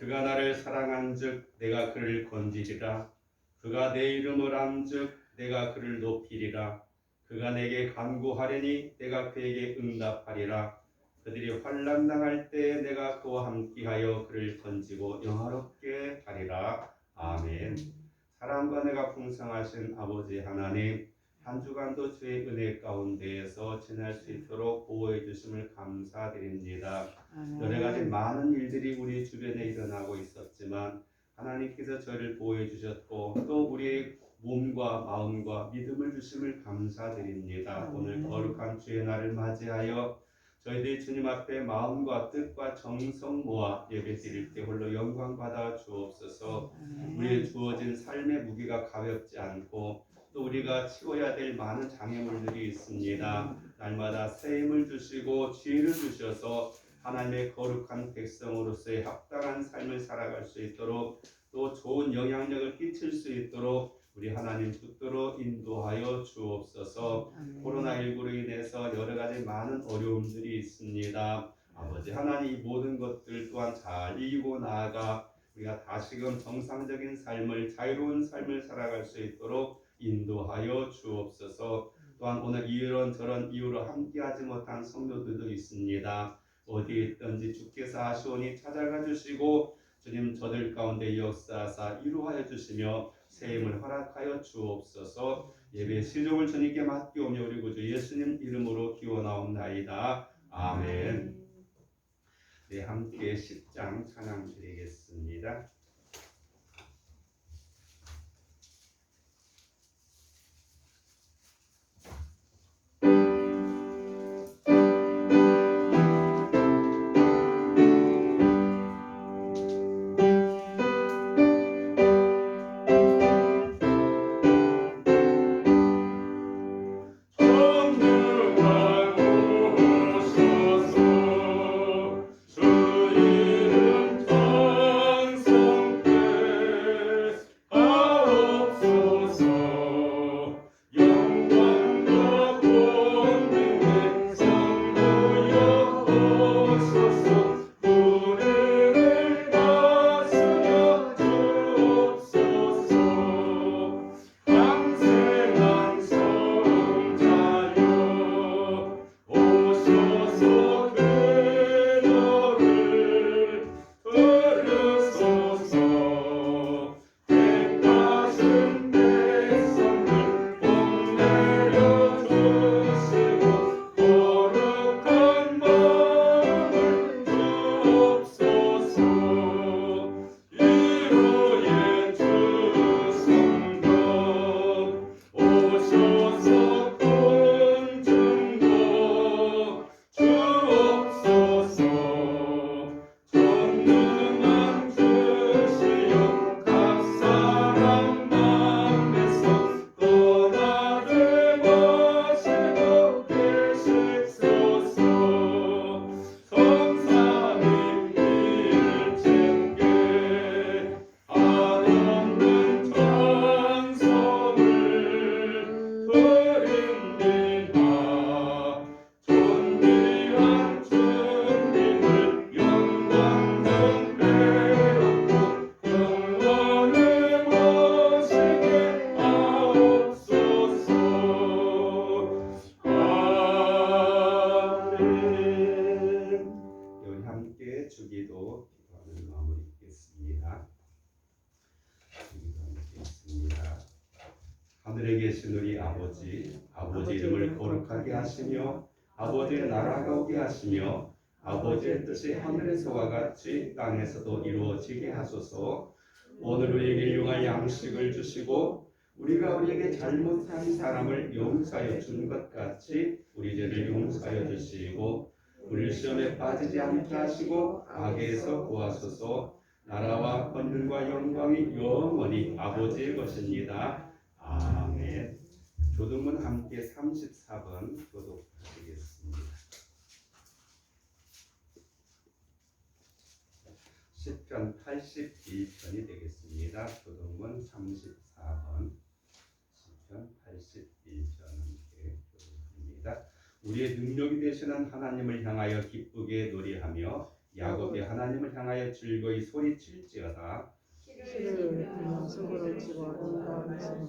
그가 나를 사랑한즉 내가 그를 건지리라. 그가 내 이름을 암즉 내가 그를 높이리라. 그가 내게 간구하려니 내가 그에게 응답하리라. 그들이 환난 당할 때에 내가 그와 함께하여 그를 건지고 영화롭게 하리라. 아멘. 사랑과 내가 풍성하신 아버지 하나님, 한 주간도 주의 은혜 가운데에서 지날 수 있도록 보호해 주심을 감사드립니다. 여러 가지 많은 일들이 우리 주변에 일어나고 있었지만 하나님께서 저를 보호해 주셨고 또 우리의 몸과 마음과 믿음을 주심을 감사드립니다. 오늘 거룩한 주의 날을 맞이하여 저희들이 주님 앞에 마음과 뜻과 정성 모아 예배 드릴 때 홀로 영광 받아 주옵소서. 우리의 주어진 삶의 무게가 가볍지 않고 또 우리가 치워야 될 많은 장애물들이 있습니다. 날마다 새 힘을 주시고 지혜를 주셔서 하나님의 거룩한 백성으로서의 합당한 삶을 살아갈 수 있도록 또 좋은 영향력을 끼칠 수 있도록 우리 하나님 붙들어 인도하여 주옵소서. 코로나19로 인해서 여러 가지 많은 어려움들이 있습니다. 아버지 하나님, 이 모든 것들 또한 잘 이기고 나아가 우리가 다시금 정상적인 삶을, 자유로운 삶을 살아갈 수 있도록 인도하여 주옵소서. 또한 오늘 이런저런 이유로 함께하지 못한 성도들도 있습니다. 어디에 있든지 주께서 아시오니 찾아가 주시고 주님 저들 가운데 역사하사 이루하여 주시며 새 힘을 허락하여 주옵소서. 예배 시종을 주님께 맡기오며 우리 구주 예수님 이름으로 기원하옵나이다. 아멘. 네, 함께 10장 찬양 드리겠습니다. 하늘에 계신 우리 아버지, 아버지 이름을 거룩하게 하시며 아버지의 나라가 오게 하시며 아버지의 뜻이 하늘에서와 같이 땅에서도 이루어지게 하소서. 오늘 우리에게 일용할 양식을 주시고 우리가 우리에게 잘못한 사람을 용서하여 준 것 같이 우리 죄를 용서하여 주시고 우리 시험에 빠지지 않게 하시고 악에서 구하소서. 나라와 권능과 영광이 영원히 아버지의 것입니다. 아멘. 조동문 함께 34번 교독하시겠습니다. 10편 81편이 되겠습니다. 조동문 34번 10편 81편 함께 교독합니다. 우리의 능력이 되시는 하나님을 향하여 기쁘게 노래하며 야곱이 하나님을 향하여 즐거이 소리칠지어다. 키를 그냥 속으로 치고 온갖 말씀은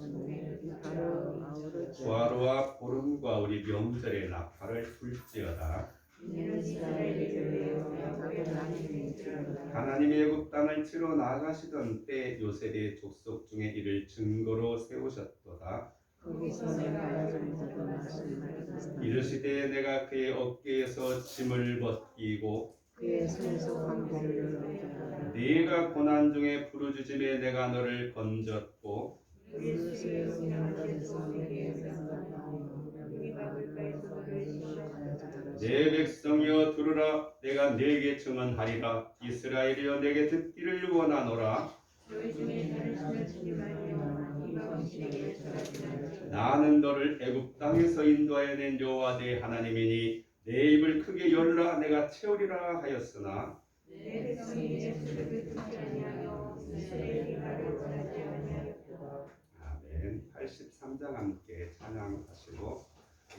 비파를 아우를 부하로와 보름과 우리 명절의 나팔을 불지어다. 이스라엘의 교회여 작은 하나님의 주여 하나님이 애굽 땅을 치러 나가시던 때 요셉의 족속 중에 이를 증거로 세우셨도다. 거기서 내가 여전히 말씀을 듣었다. 이르시되 내가 그의 어깨에서 짐을 벗기고 그의 손에서 광고를 열어주라. 네가 고난 중에 부르짖음에 내가 너를 건졌고 그릇을 손님들에서 내게 생각하며 여기 가을가에서 너를 가르치더라. 내 백성이여 들으라. 내가 네게 증언하리라. 이스라엘이여 내게 듣기를 원하노라. 너희 중에 다른 신을 말하며 이방 신에게 절하지 나는 너를 애굽 땅에서 인도하여 낸 여호와 네 하나님이니 내 입을 크게 열라. 내가 채우리라 하였으나 내 백성이 예수를 듣지 아니하여 이스라엘이 나를 원하지 아니하였도다. 아멘. 83장 함께 찬양하시고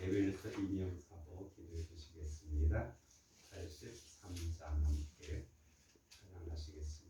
예배에서 이명사도 기도해 주시겠습니다. 83장 함께 찬양하시겠습니다.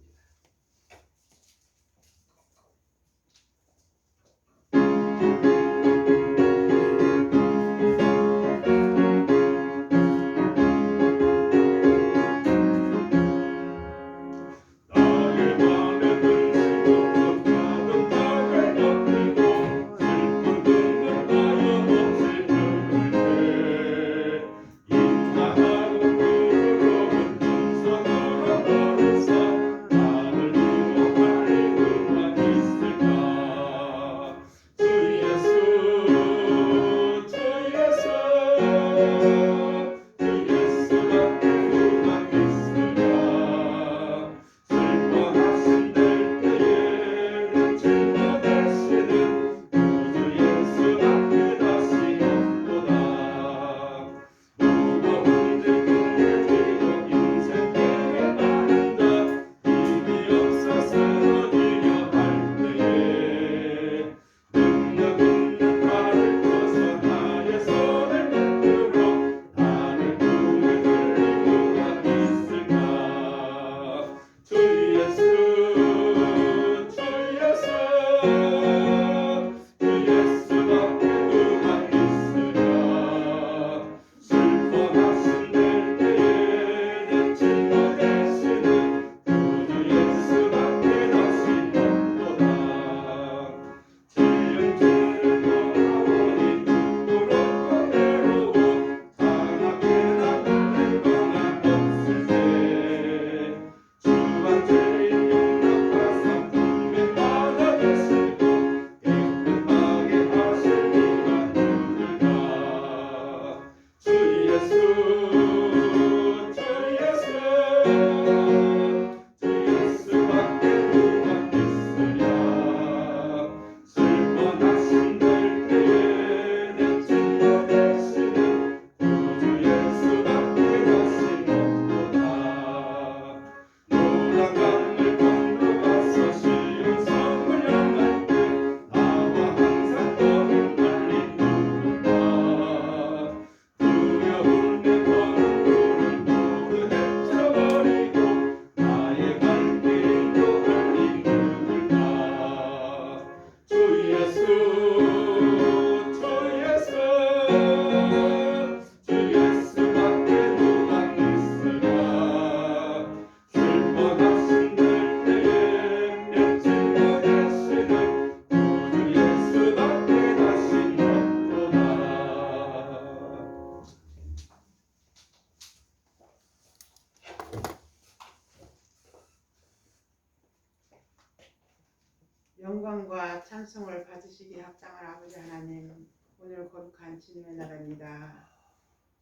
영광과 찬송을 받으시기에 합당한 아버지 하나님, 오늘 거룩한 주님의 날입니다.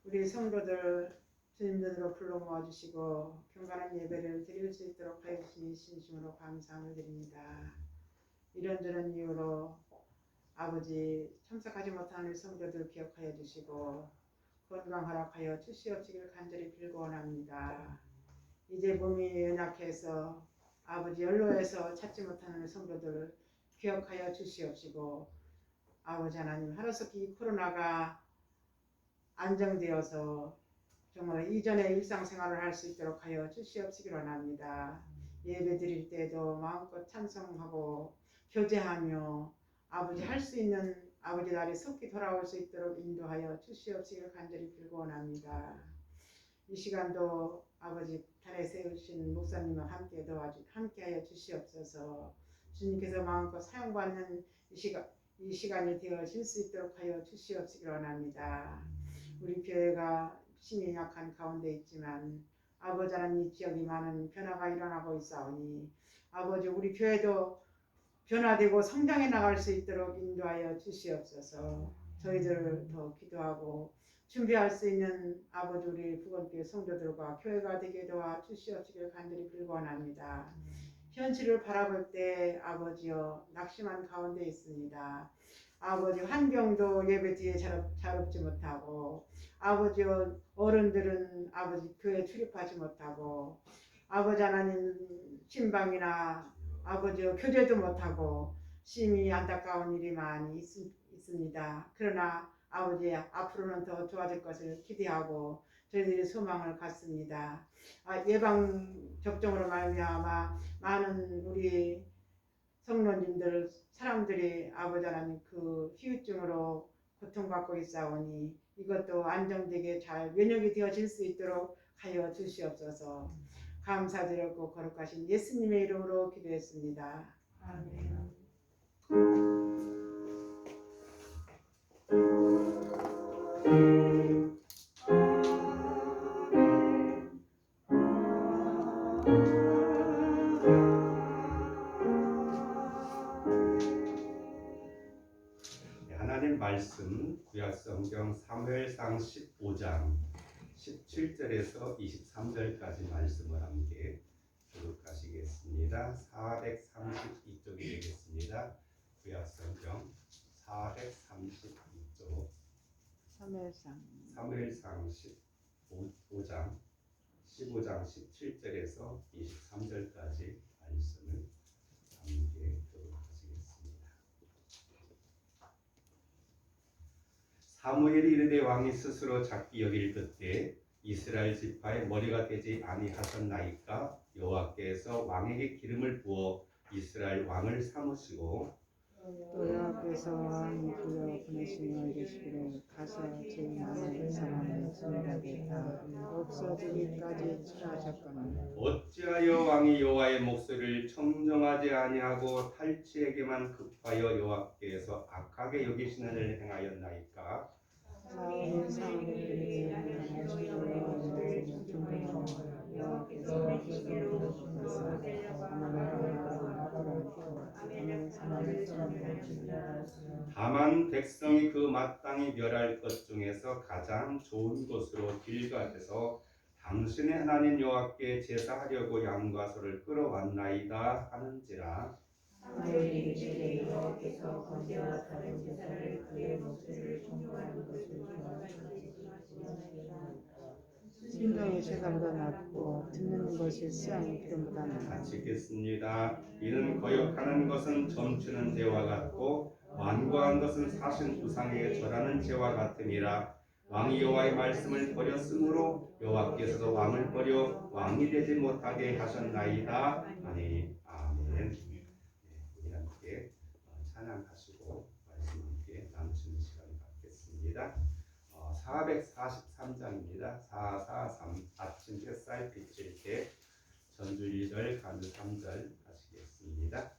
우리 성도들 주님들로 불러 모아주시고 경건한 예배를 드릴 수 있도록 하여 주시니 진심으로 감사함을 드립니다. 이런저런 이유로 아버지 참석하지 못하는 성도들 기억하여 주시고 건강 허락하여 주시옵시길 간절히 빌고 원합니다. 이제 몸이 연약해서 아버지 연로해서 찾지 못하는 성도들을 기억하여 주시옵시고 아버지 하나님 하루속히 코로나가 안정되어서 정말 이전의 일상생활을 할 수 있도록 하여 주시옵시기 원합니다. 예배 드릴 때도 마음껏 찬송하고 교제하며 아버지 할 수 있는 아버지 날이 속히 돌아올 수 있도록 인도하여 주시옵시기를 간절히 빌고 원합니다. 이 시간도 아버지 단에 세우신 목사님과 함께하여 주시옵소서. 주님께서 마음껏 사용받는 이 시간이 되어질 수 있도록 하여 주시옵시기 원합니다. 우리 교회가 힘이 약한 가운데 있지만 아버지 하나님 이 지역이 많은 변화가 일어나고 있사오니 아버지 우리 교회도 변화되고 성장해 나갈 수 있도록 인도하여 주시옵소서. 저희들 더 기도하고 준비할 수 있는 아버지 우리 부건교회 성도들과 교회가 되게 도와 주시옵시기를 간절히 빌고 원합니다. 현실을 바라볼 때 아버지여 낙심한 가운데 있습니다. 아버지 환경도 예배 뒤에 잘 없지 못하고 아버지여 어른들은 아버지 교회 출입하지 못하고 아버지 하나님 신방이나 아버지여 교제도 못하고 심히 안타까운 일이 많이 있습니다. 그러나 아버지 앞으로는 더 좋아질 것을 기대하고 저희들이 소망을 갖습니다. 예방 접종으로 말미암아 많은 우리 성도님들 사람들이 아버지 하나님 그 후유증으로 고통받고 있사오니 이것도 안정되게 잘 면역이 되어질 수 있도록 하여 주시옵소서. 감사드렸고 거룩하신 예수님의 이름으로 기도했습니다. 아멘. 하나님 말씀 구약성경 사무엘상 15장 17절에서 23절까지 말씀을 함께 교독하시겠습니다. 432쪽이 되겠습니다. 구약성경 432쪽 사무엘상 15장 17절에서 23절까지 말씀을 함께 교독하시겠습니다. 사무엘이 이르되 왕이 스스로 작게 여길 그때 이스라엘 지파의 머리가 되지 아니하셨나이까. 여호와께서 왕에게 기름을 부어 이스라엘 왕을 삼으시고 또 여호와께서 왕이 불러 보내시며 이르시기를 가서 제일 많은 사람을 지내라겠다 없어지기까지 치라하셨거늘 어찌하여 왕이 여호와의 목소리를 청정하지 아니하고 탈취에게만 급하여 여호와께서 악하게 여기시는 일을 행하였나이까. 사울이 사무엘에게 다만 백성이 그 마땅히 멸할 것 중에서 가장 좋은 곳으로 길갓에서 당신의 하나님 여호와께 제사하려고 양과 소를 끌어왔나이다 하는지라. 사무엘이 이르되 여호와께서 번제와 다른 제사를 그의 목소리를 청종하는 것을 좋아하시나이다. 심령의 제사보다 낫고 듣는 것이 수양의 기름보다 나아. 같이 읽겠습니다. 이는 거역하는 것은 점치는 죄와 같고 완고한 것은 사신 우상에게 절하는 죄와 같으니라. 왕이 여호와의 말씀을 버렸으므로 여호와께서도 왕을 버려 왕이 되지 못하게 하셨나이다. 아멘. 우리 함께 찬양하시고 말씀 함께 나누시는 시간을 갖겠습니다. 443장입니다. 443 아침 햇살 비칠 때 전주 1절 간주 3절 하시겠습니다.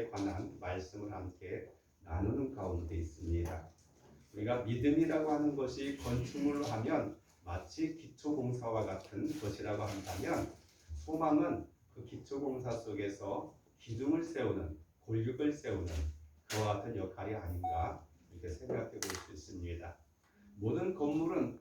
건물에 관한 말씀을 함께 나누는 가운데 있습니다. 우리가 믿음이라고 하는 것이 건축물로 하면 마치 기초공사와 같은 것이라고 한다면, 소망은 그 기초공사 속에서 기둥을 세우는, 골격을 세우는 그와 같은 역할이 아닌가 이렇게 생각해 볼 수 있습니다. 모든 건물은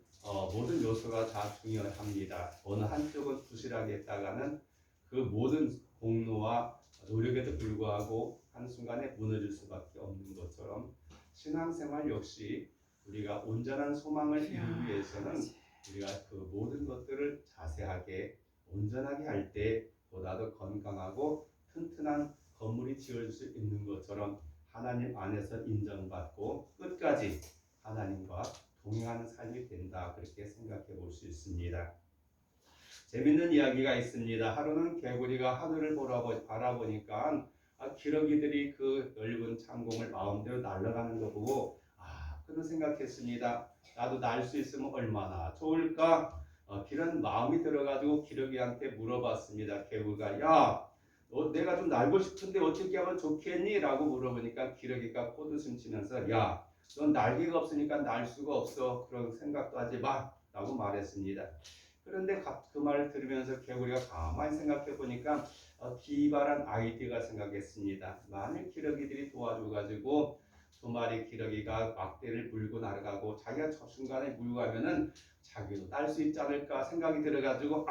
모든 요소가 다 중요합니다. 어느 한쪽은 부실하게 했다가는 그 모든 공로와 노력에도 불구하고 한순간에 무너질 수밖에 없는 것처럼, 신앙생활 역시 우리가 온전한 소망을 이루기 위해서는 우리가 그 모든 것들을 자세하게 온전하게 할 때 보다 더 건강하고 튼튼한 건물이 지어질 수 있는 것처럼 하나님 안에서 인정받고 끝까지 하나님과 동행하는 삶이 된다, 그렇게 생각해 볼 수 있습니다. 재밌는 이야기가 있습니다. 하루는 개구리가 하늘을 바라보니까 기러기들이 그 넓은 창공을 마음대로 날아가는 거 보고 그는 생각했습니다. 나도 날 수 있으면 얼마나 좋을까? 그런 마음이 들어가지고 기러기한테 물어봤습니다. 개구리가 야, 내가 좀 날고 싶은데 어떻게 하면 좋겠니? 라고 물어보니까 기러기가 코웃음 치면서 야, 넌 날개가 없으니까 날 수가 없어. 그런 생각도 하지 마. 라고 말했습니다. 그런데 그 말을 들으면서 개구리가 가만히 생각해 보니까 기발한 아이디어가 생각했습니다. 만일 기러기들이 도와줘가지고 2마리 기러기가 막대를 물고 날아가고 자기가 저 순간에 물고 가면은 자기도 딸 수 있지 않을까 생각이 들어가지고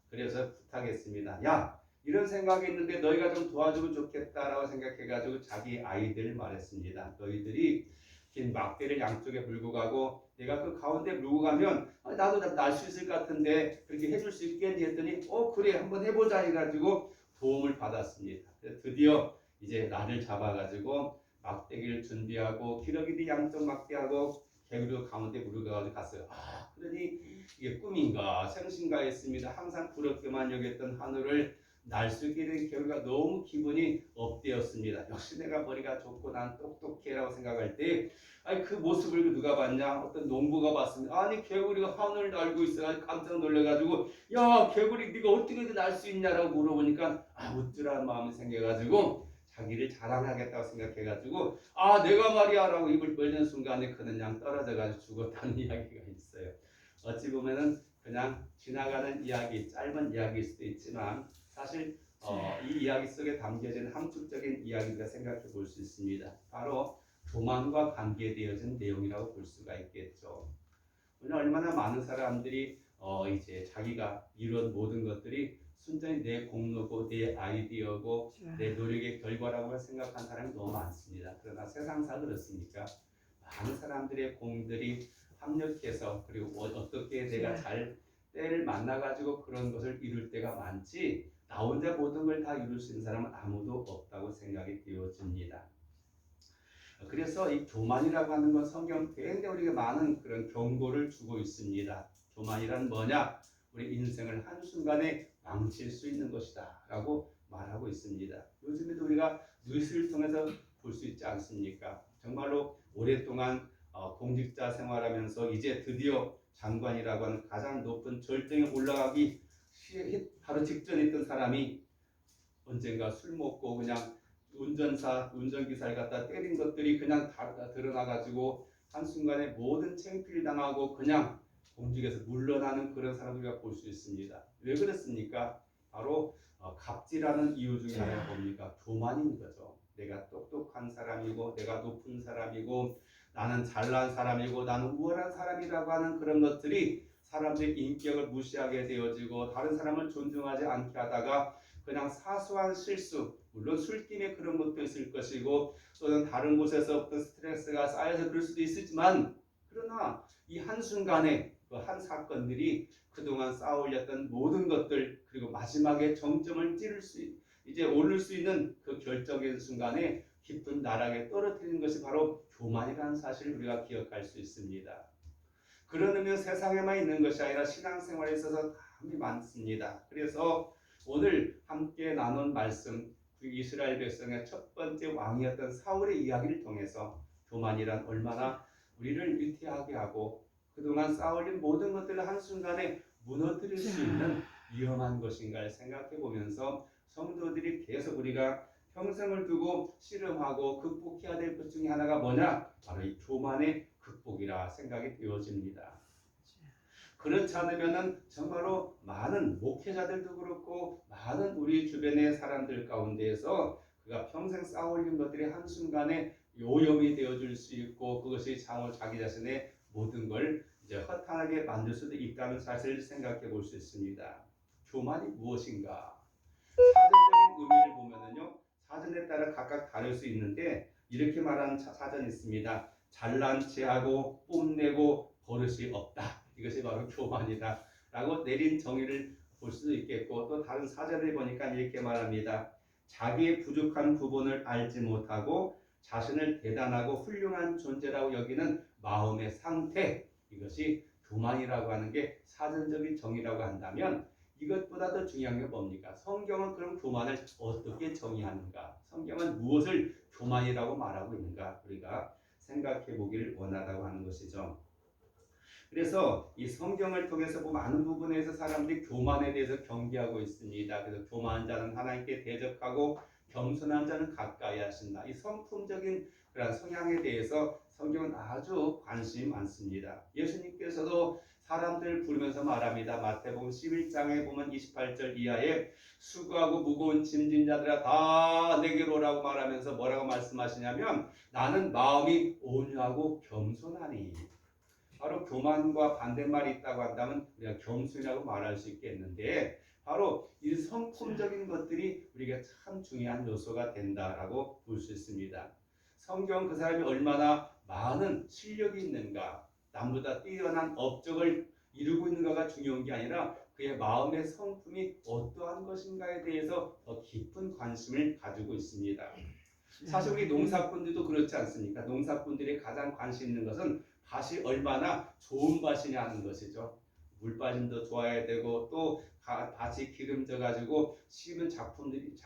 그래서 부탁했습니다. 야, 이런 생각이 있는데 너희가 좀 도와주면 좋겠다라고 생각해가지고 자기 아이들을 말했습니다. 너희들이 긴 막대를 양쪽에 물고 가고 내가 그 가운데 물고 가면 나도 날 수 있을 것 같은데 그렇게 해줄 수 있겠니 했더니 그래 한번 해보자 해가지고 도움을 받았습니다. 드디어 이제 날을 잡아가지고 막대기를 준비하고 기러기들이 양쪽 막대하고 개구리도 가운데 물고 가가지고 갔어요. 그러니 이게 꿈인가 생신가 했습니다. 항상 부럽게만 여겼던 하늘을 날 수 있게 된 개구리가 너무 기분이 업되었습니다. 역시 내가 머리가 좋고 난 똑똑해라고 생각할 때 그 모습을 누가 봤냐? 어떤 농부가 봤습니다. 아니 개구리가 하늘을 날고 있어. 깜짝 놀래가지고 야 개구리 네가 어떻게 날 수 있냐라고 물어보니까 우쭐한 마음이 생겨가지고 자기를 자랑하겠다고 생각해가지고 내가 말이야 라고 입을 벌리는 순간에 그는 그냥 떨어져가지고 죽었다는 이야기가 있어요. 어찌 보면은 그냥 지나가는 이야기, 짧은 이야기일 수도 있지만 사실 이 이야기 속에 담겨진 함축적인 이야기가 생각해 볼 수 있습니다. 바로 교만과 관계되어진 내용이라고 볼 수가 있겠죠. 오늘 얼마나 많은 사람들이 이제 자기가 이룬 모든 것들이 순전히 내 공로고 내 아이디어고 내 노력의 결과라고 생각한 사람이 너무 많습니다. 그러나 세상사 그렇습니까? 많은 사람들의 공들이 합력해서 그리고 어떻게 내가 잘 때를 만나가지고 그런 것을 이룰 때가 많지 나 혼자 모든 걸 다 이룰 수 있는 사람은 아무도 없다고 생각이 되어집니다. 그래서 이 교만이라고 하는 건 성경 굉장히 우리가 많은 그런 경고를 주고 있습니다. 교만이란 뭐냐? 우리 인생을 한순간에 망칠 수 있는 것이다 라고 말하고 있습니다. 요즘에도 우리가 뉴스를 통해서 볼 수 있지 않습니까? 정말로 오랫동안 공직자 생활하면서 이제 드디어 장관이라고 하는 가장 높은 절정에 올라가기 바로 직전에 있던 사람이 언젠가 술 먹고 그냥 운전기사를 갖다 때린 것들이 그냥 다 드러나가지고 한순간에 모든 창피를 당하고 그냥 공직에서 물러나는 그런 사람들을 볼 수 있습니다. 왜 그렇습니까? 바로 갑질하는 이유 중에 하나가 뭡니까? 교만인 거죠. 내가 똑똑한 사람이고 내가 높은 사람이고 나는 잘난 사람이고 나는 우월한 사람이라고 하는 그런 것들이 사람들의 인격을 무시하게 되어지고 다른 사람을 존중하지 않게 하다가 그냥 사소한 실수, 물론 술김에 그런 것도 있을 것이고 또는 다른 곳에서 어떤 스트레스가 쌓여서 그럴 수도 있지만 그러나 이 한순간에 그 한 사건들이 그동안 쌓아올렸던 모든 것들 그리고 마지막에 정점을 찌를 수 이제 오를 수 있는 그 결정의 순간에 깊은 나락에 떨어뜨리는 것이 바로 교만이라는 사실을 우리가 기억할 수 있습니다. 그런 의미는 세상에만 있는 것이 아니라 신앙생활에 있어서 많이 많습니다. 그래서 오늘 함께 나눈 말씀 이스라엘 백성의 첫 번째 왕이었던 사울의 이야기를 통해서 교만이란 얼마나 우리를 위태하게 하고 그동안 쌓아올린 모든 것들을 한순간에 무너뜨릴 수 있는 위험한 것인가를 생각해 보면서 성도들이 계속 우리가 평생을 두고 씨름하고 극복해야 될 것 중에 하나가 뭐냐? 바로 이 교만의 극복이라 생각이 되어집니다. 그렇지 않으면은 정말로 많은 목회자들도 그렇고 많은 우리 주변의 사람들 가운데에서 그가 평생 쌓아올린 것들이 한순간에 오염이 되어줄 수 있고 그것이 장을 자기 자신의 모든 걸 이제 허탄하게 만들 수도 있다는 사실을 생각해 볼 수 있습니다. 교만이 무엇인가? 사전적인 의미를 보면은요, 사전에 따라 각각 다를 수 있는데 이렇게 말하는 사전이 있습니다. 잘난 체하고 뽐내고 버릇이 없다. 이것이 바로 교만이다. 라고 내린 정의를 볼 수도 있겠고 또 다른 사전을 보니까 이렇게 말합니다. 자기의 부족한 부분을 알지 못하고 자신을 대단하고 훌륭한 존재라고 여기는 마음의 상태, 이것이 교만이라고 하는 게 사전적인 정의라고 한다면 이것보다 더 중요한 게 뭡니까? 성경은 그럼 교만을 어떻게 정의하는가? 성경은 무엇을 교만이라고 말하고 있는가? 우리가 생각해 보기를 원하다고 하는 것이죠. 그래서 이 성경을 통해서 많은 부분에서 사람들이 교만에 대해서 경계하고 있습니다. 그래서 교만한 자는 하나님께 대적하고 겸손한 자는 가까이 하신다. 이 성품적인 그런 성향에 대해서 성경은 아주 관심이 많습니다. 예수님께서도 사람들 부르면서 말합니다. 마태복음 11장에 보면 28절 이하에 수고하고 무거운 짐진 자들아 다 내게로 오라고 말하면서 뭐라고 말씀하시냐면 나는 마음이 온유하고 겸손하니. 바로 교만과 반대말이 있다고 한다면 우리가 겸손이라고 말할 수 있겠는데 바로 이 성품적인 것들이 우리가 참 중요한 요소가 된다라고 볼 수 있습니다. 성경 그 사람이 얼마나 많은 실력이 있는가, 남보다 뛰어난 업적을 이루고 있는가가 중요한 게 아니라 그의 마음의 성품이 어떠한 것인가에 대해서 더 깊은 관심을 가지고 있습니다. 사실 우리 농사꾼들도 그렇지 않습니까? 농사꾼들이 가장 관심 있는 것은 밭이 얼마나 좋은 밭이냐 하는 것이죠. 물 빠짐도 좋아야 되고 또 밭이 기름져 가지고 심은 작물들이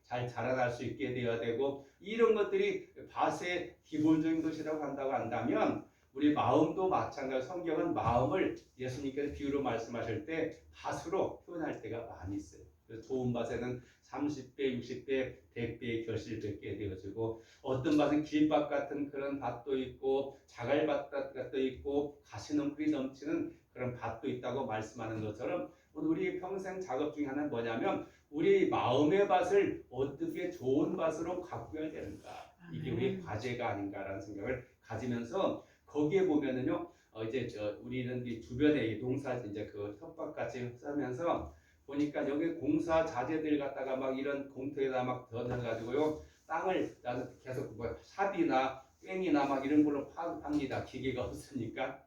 잘 자라날 수 있게 되어야 되고 이런 것들이 밭의 기본적인 것이라고 한다고 한다면 우리 마음도 마찬가지로 성경은 마음을 예수님께서 비유로 말씀하실 때 밭으로 표현할 때가 많이 있어요. 그래서 좋은 밭에는 30배, 60배, 100배의 결실을 맺게 되어지고 어떤 밭은 길밭 같은 그런 밭도 있고 자갈밭 같도 있고 가시덤불이 넘치는 그런 밭도 있다고 말씀하는 것처럼 우리 평생 작업 중에 하나는 뭐냐면 우리 마음의 밭을 어떻게 좋은 밭으로 가꾸어야 되는가, 이게 우리 과제가 아닌가라는 생각을 가지면서 거기에 보면은요 이제 우리는 이 주변에 농사 이제 그 텃밭같이 쓰면서 보니까 여기 공사 자재들 갖다가 막 이런 공터에다 막 던져가지고요 땅을 계속 뭐 삽이나 꽹이나 막 이런 걸로 팝니다. 기계가 없으니까.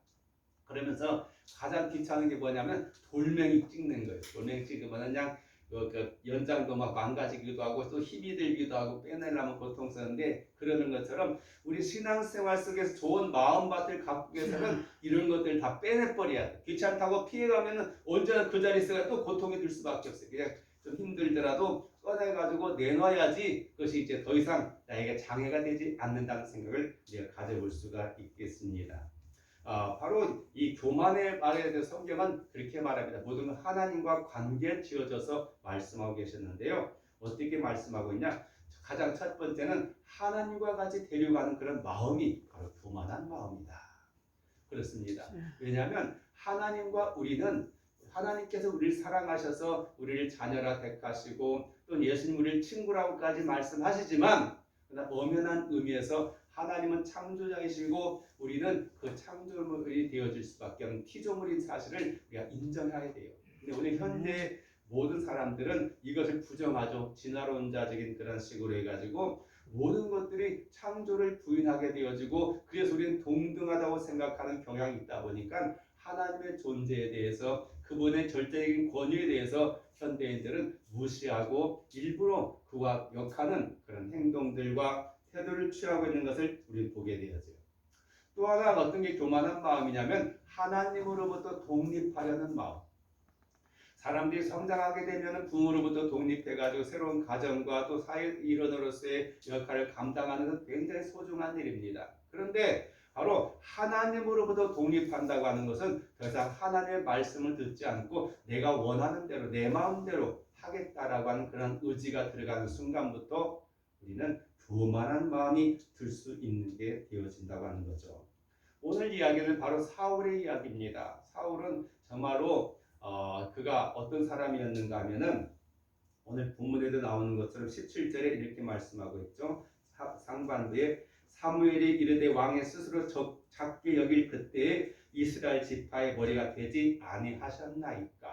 그러면서 가장 귀찮은 게 뭐냐면 돌멩이 찍는 거예요. 돌멩이 찍으면 그냥 그 연장도 막 망가지기도 하고 또 힘이 들기도 하고 빼내려면 고통스러운데 그러는 것처럼 우리 신앙생활 속에서 좋은 마음밭을 갖기 위해서는 이런 것들 다 빼내버려야 돼. 귀찮다고 피해가면은 언제나 그 자리에 있어야 또 고통이 들 수밖에 없어요. 그냥 좀 힘들더라도 꺼내가지고 내놔야지 그것이 이제 더 이상 나에게 장애가 되지 않는다는 생각을 우리가 가져볼 수가 있겠습니다. 바로 이 교만의 말에 대해서 성경은 그렇게 말합니다. 모든 건 하나님과 관계에 지어져서 말씀하고 계셨는데요. 어떻게 말씀하고 있냐? 가장 첫 번째는 하나님과 같이 데려가는 그런 마음이 바로 교만한 마음이다. 그렇습니다. 왜냐하면 하나님과 우리는 하나님께서 우리를 사랑하셔서 우리를 자녀라 택하시고 또 예수님 우리를 친구라고까지 말씀하시지만 그러나 엄연한 의미에서 하나님은 창조자이시고 우리는 그 창조물이 되어질 수밖에 없는 피조물인 사실을 우리가 인정해야 돼요. 근데 우리 현대 모든 사람들은 이것을 부정하죠. 진화론자적인 그런 식으로 해가지고 모든 것들이 창조를 부인하게 되어지고 그래서 우리는 동등하다고 생각하는 경향이 있다 보니까 하나님의 존재에 대해서 그분의 절대적인 권위에 대해서 현대인들은 무시하고 일부러 그와 역하는 그런 행동들과 태도를 취하고 있는 것을 우리 보게 되어져요. 또 하나 어떤 게 교만한 마음이냐면 하나님으로부터 독립하려는 마음. 사람들이 성장하게 되면 부모로부터 독립해가지고 새로운 가정과 또 사회 일원으로서의 역할을 감당하는 것은 굉장히 소중한 일입니다. 그런데 바로 하나님으로부터 독립한다고 하는 것은 더 이상 하나님의 말씀을 듣지 않고 내가 원하는 대로 내 마음대로 하겠다라고 하는 그런 의지가 들어가는 순간부터 우리는 교만한 마음이 들 수 있는 게 되어진다고 하는 거죠. 오늘 이야기는 바로 사울의 이야기입니다. 사울은 정말로 그가 어떤 사람이었는가 하면은 오늘 본문에도 나오는 것처럼 17절에 이렇게 말씀하고 있죠. 상반부에 사무엘이 이르되 왕의 스스로 작게 여길 그때에 이스라엘 지파의 머리가 되지 아니하셨나이까.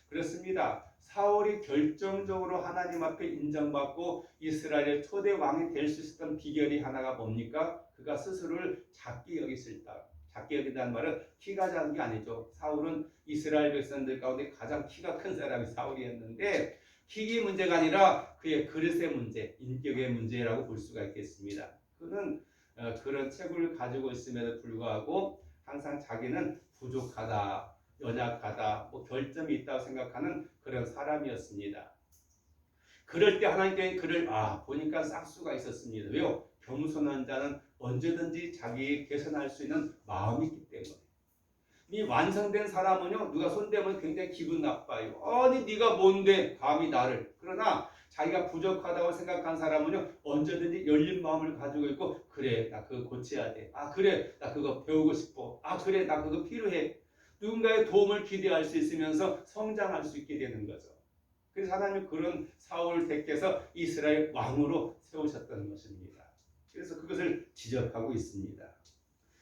그렇습니다. 사울이 결정적으로 하나님 앞에 인정받고 이스라엘의 초대 왕이 될 수 있었던 비결이 하나가 뭡니까? 그가 스스로를 작게 여겼을 때. 작게 여긴다는 말은 키가 작은 게 아니죠. 사울은 이스라엘 백성들 가운데 가장 키가 큰 사람이 사울이었는데 키가 문제가 아니라 그의 그릇의 문제, 인격의 문제라고 볼 수가 있겠습니다. 그는 그런 체구를 가지고 있음에도 불구하고 항상 자기는 부족하다, 연약하다, 결점이 있다고 생각하는 그런 사람이었습니다. 그럴 때 하나님께 그를 보니까 싹수가 있었습니다. 왜요? 겸손한 자는 언제든지 자기 개선할 수 있는 마음이 있기 때문에. 이 완성된 사람은요, 누가 손대면 굉장히 기분 나빠요. 아니 네가 뭔데 감히 나를. 그러나 자기가 부족하다고 생각한 사람은요, 언제든지 열린 마음을 가지고 있고, 그래 나 그거 고쳐야 돼. 그래 나 그거 배우고 싶어. 그래 나 그거 필요해. 누군가의 도움을 기대할 수 있으면서 성장할 수 있게 되는 거죠. 그래서 하나님은 그런 사울을 택해서 이스라엘 왕으로 세우셨던 것입니다. 그래서 그것을 지적하고 있습니다.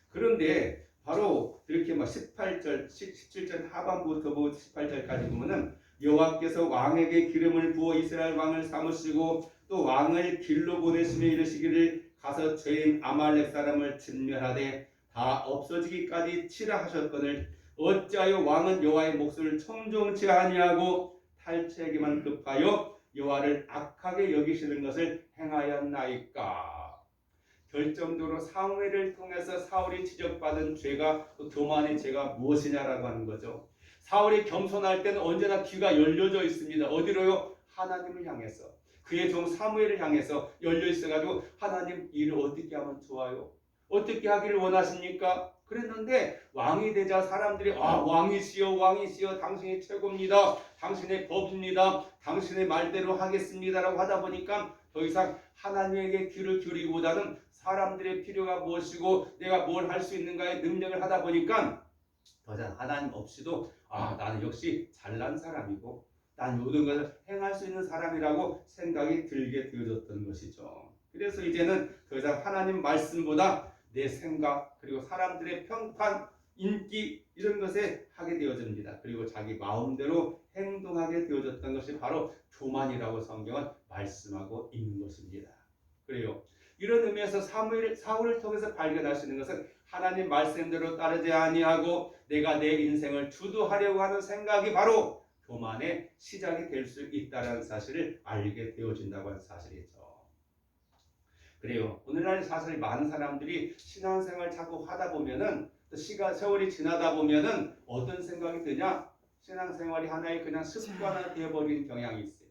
그런데 바로 이렇게 18절, 17절 하반부부터 18절까지 보면은 여호와께서 왕에게 기름을 부어 이스라엘 왕을 삼으시고 또 왕을 길로 보내시며 이르시기를 가서 죄인 아말렉 사람을 진멸하되 다 없어지기까지 치라 하셨거늘 어찌하여 왕은 여호와의 목소리를 청종치 아니하고 탈취하기만 급하여 여호와를 악하게 여기시는 것을 행하였나이까. 결정적으로 사무엘을 통해서 사울이 지적받은 죄가 그 교만의 죄가 무엇이냐라고 하는 거죠. 사울이 겸손할 때는 언제나 귀가 열려져 있습니다. 어디로요? 하나님을 향해서. 그의 종 사무엘을 향해서 열려 있어가지고 하나님 일을 어떻게 하면 좋아요? 어떻게 하기를 원하십니까? 그랬는데 왕이 되자 사람들이 왕이시여 당신이 최고입니다. 당신의 법입니다. 당신의 말대로 하겠습니다라고 하다 보니까 더 이상 하나님에게 귀를 기울이기보다는 사람들의 필요가 무엇이고 내가 뭘 할 수 있는가에 능력을 하다 보니까 더 이상 하나님 없이도 나는 역시 잘난 사람이고 난 모든 것을 행할 수 있는 사람이라고 생각이 들게 되어졌던 것이죠. 그래서 이제는 더 이상 하나님 말씀보다 내 생각 그리고 사람들의 평판, 인기 이런 것에 하게 되어집니다. 그리고 자기 마음대로 행동하게 되어졌던 것이 바로 교만이라고 성경은 말씀하고 있는 것입니다. 그래요. 이런 의미에서 사울을 통해서 발견할 수 있는 것은 하나님 말씀대로 따르지 아니하고 내가 내 인생을 주도하려고 하는 생각이 바로 교만의 시작이 될 수 있다는 사실을 알게 되어진다고 하는 사실이죠. 그래요. 오늘날 사실 많은 사람들이 신앙생활 자꾸 하다 보면은 세월이 지나다 보면은 어떤 생각이 드냐? 신앙생활이 하나의 그냥 습관화 되어버린 경향이 있어요.